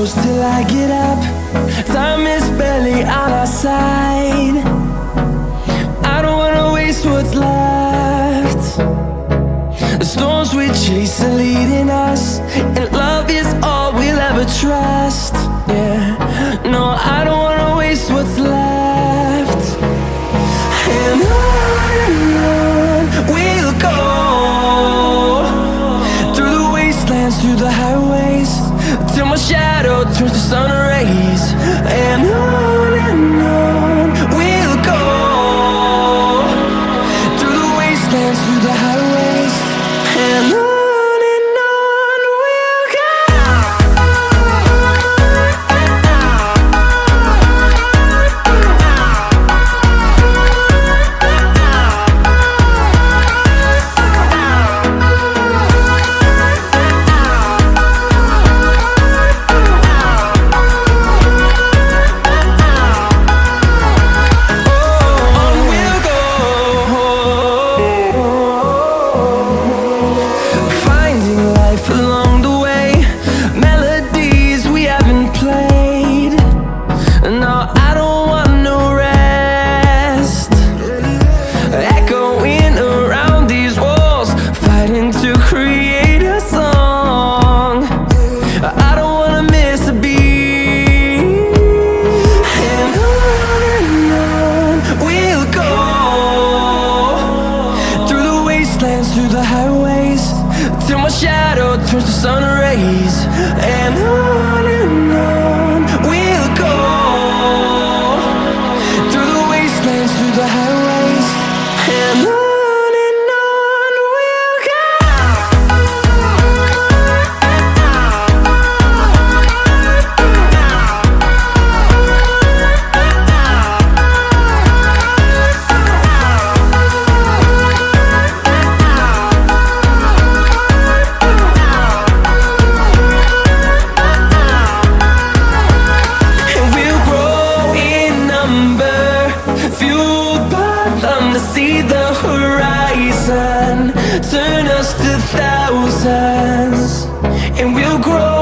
close till I get up. Time is barely on our side. I don't wanna waste what's left. The storms we chase are leading us, and love is all we'll ever trust. Yeah, no, I don't wanna waste what's left. And on we'll go, through the wastelands, through the highways, till my shadow turns to sun rays. And on we'll go, through the wastelands, through the highways, and on. Through the highways, till my shadow turns to sun rays. And on we'll go, through the wastelands, through the highways, and on. See the horizon turn us to thousands, and we'll grow